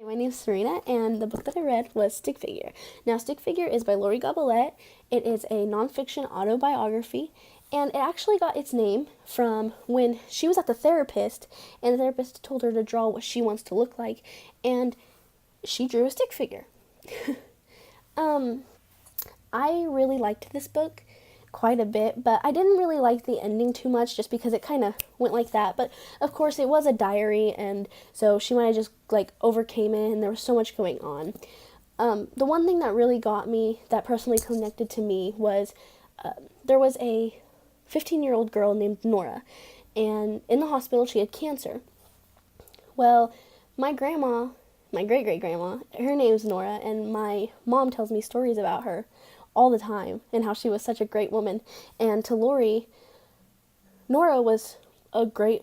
My name is Seryna, and the book that I read was Stick Figure. Now, Stick Figure is by Lori Gobolette. It is a nonfiction autobiography, and it actually got its name from when she was at the therapist, and the therapist told her to draw what she wants to look like, and she drew a stick figure. um, I really liked this book quite a bit, but I didn't really like the ending too much just because it kind of went like that. But of course, it was a diary, and so she might have just like overcame it, and there was so much going on. The one thing that really got me, that personally connected to me, was there was a 15-year-old girl named Nora, and in the hospital she had cancer. Well, my grandma, my great great grandma, her name's Nora, and my mom tells me stories about her all the time and how she was such a great woman. And to Lori, Nora was a great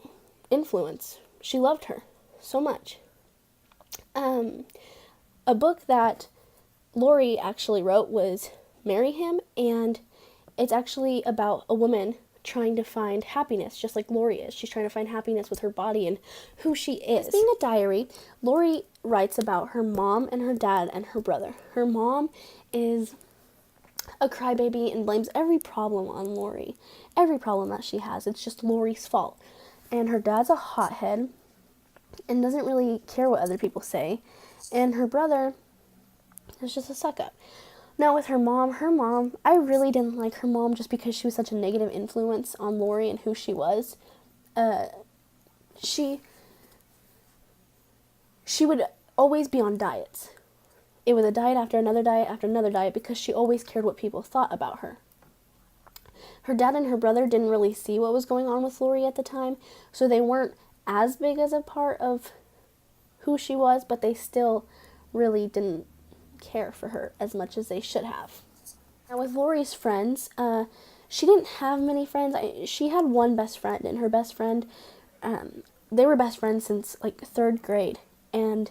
influence. She loved her so much. Um, a book that Lori actually wrote was Marry Him, and it's actually about a woman trying to find happiness, just like Lori is. She's trying to find happiness with her body and who she is. Being a diary, Lori writes about her mom and her dad and her brother. Her mom is a crybaby and blames every problem on Lori. Every problem that she has, it's just Lori's fault. And her dad's a hothead and doesn't really care what other people say. And her brother is just a suck up. Now with her mom, I really didn't like her mom just because she was such a negative influence on Lori and who she was. She would always be on diets. It was a diet after another diet after another diet because she always cared what people thought about her. Her dad and her brother didn't really see what was going on with Lori at the time, so they weren't as big as a part of who she was, but they still really didn't care for her as much as they should have. Now with Lori's friends, she didn't have many friends. She had one best friend, and her best friend, they were best friends since like third grade, and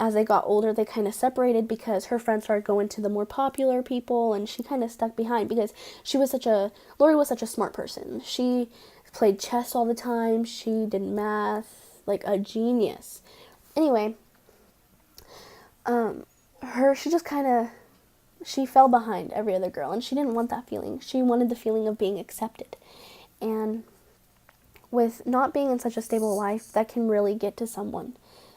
as they got older, they kind of separated because her friends started going to the more popular people, and she kind of stuck behind because Lori was such a smart person. She played chess all the time. She did math, like a genius. Anyway, she fell behind every other girl, and she didn't want that feeling. She wanted the feeling of being accepted. And with not being in such a stable life, that can really get to someone.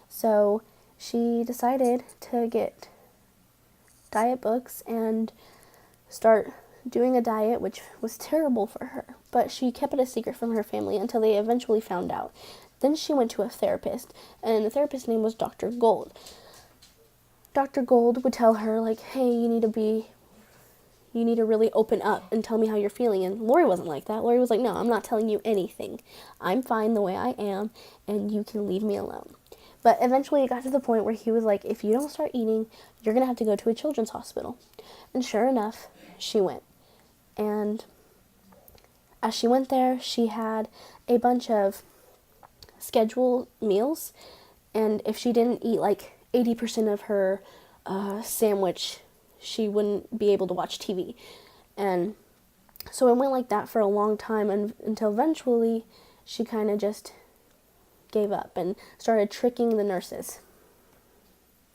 So she decided to get diet books and start doing a diet, which was terrible for her. But she kept it a secret from her family until they eventually found out. Then she went to a therapist, and the therapist's name was Dr. Gold. Dr. Gold would tell her, like, hey, you need to really open up and tell me how you're feeling. And Lori wasn't like that. Lori was like, no, I'm not telling you anything. I'm fine the way I am, and you can leave me alone. But eventually it got to the point where he was like, if you don't start eating, you're going to have to go to a children's hospital. And sure enough, she went. And as she went there, she had a bunch of scheduled meals. And if she didn't eat like 80% of her sandwich, she wouldn't be able to watch TV. And so it went like that for a long time until eventually she kind of just gave up and started tricking the nurses.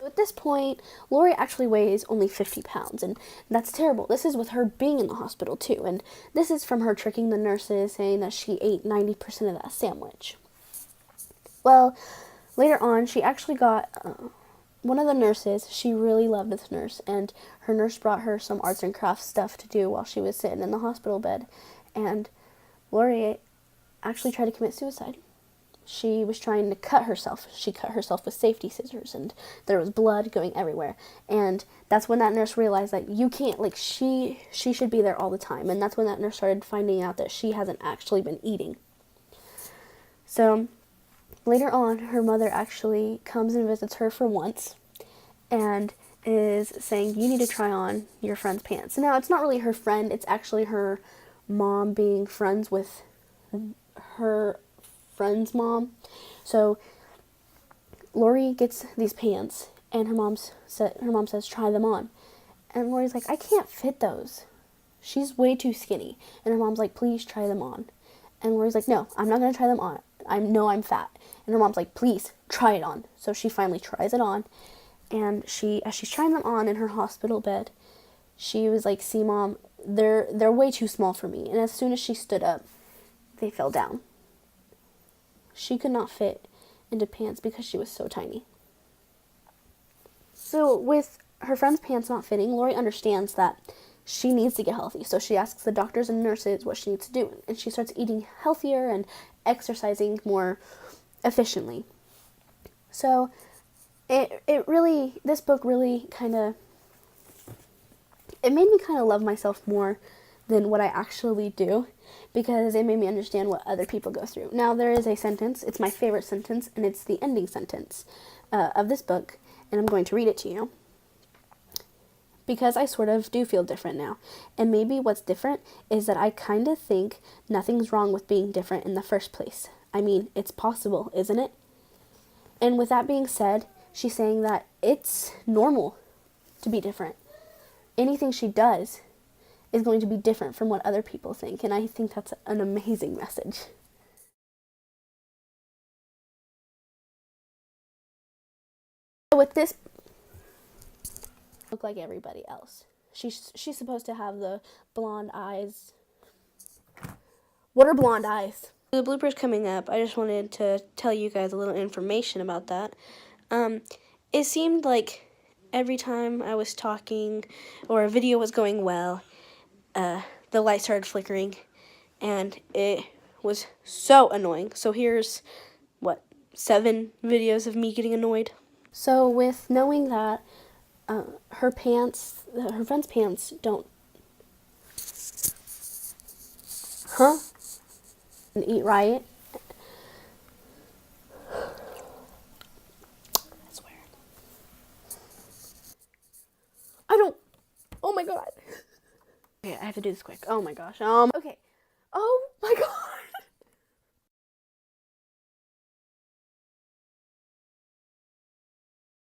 At this point, Lori actually weighs only 50 pounds, and that's terrible. This is with her being in the hospital too, and this is from her tricking the nurses, saying that she ate 90% of that sandwich. Well, later on, she actually got one of the nurses. She really loved this nurse, and her nurse brought her some arts and crafts stuff to do while she was sitting in the hospital bed, and Lori actually tried to commit suicide. She was trying to cut herself. She cut herself with safety scissors, and there was blood going everywhere. And that's when that nurse realized that you can't, like, she should be there all the time. And that's when that nurse started finding out that she hasn't actually been eating. So later on, her mother actually comes and visits her for once and is saying, you need to try on your friend's pants. Now, it's not really her friend. It's actually her mom being friends with her friend's mom. So Lori gets these pants, and her mom says, try them on. And Lori's like, I can't fit those. She's way too skinny. And her mom's like, please try them on. And Lori's like, no, I'm not going to try them on. I know I'm fat. And her mom's like, please, try it on. So she finally tries it on. And as she's trying them on in her hospital bed, she was like, see, Mom, they're way too small for me. And as soon as she stood up, they fell down. She could not fit into pants because she was so tiny. So with her friend's pants not fitting, Lori understands that she needs to get healthy. So she asks the doctors and nurses what she needs to do. And she starts eating healthier and exercising more efficiently. So this book really it made me kind of love myself more than what I actually do, because it made me understand what other people go through. Now, there is a sentence, it's my favorite sentence, and it's the ending sentence of this book, and I'm going to read it to you, because I sort of do feel different now. And maybe what's different is that I kind of think nothing's wrong with being different in the first place. I mean, it's possible, isn't it? And with that being said, she's saying that it's normal to be different. Anything she does is going to be different from what other people think, and I think that's an amazing message. With this, look like everybody else. She's supposed to have the blonde eyes. What are blonde eyes? The blooper's coming up. I just wanted to tell you guys a little information about that. It seemed like every time I was talking or a video was going well, the light started flickering, and it was so annoying. So here's, 7 videos of me getting annoyed. So with knowing that her friend's pants don't, and eat right, I swear. I don't, oh my god. Okay, I have to do this quick. Oh my gosh. Okay,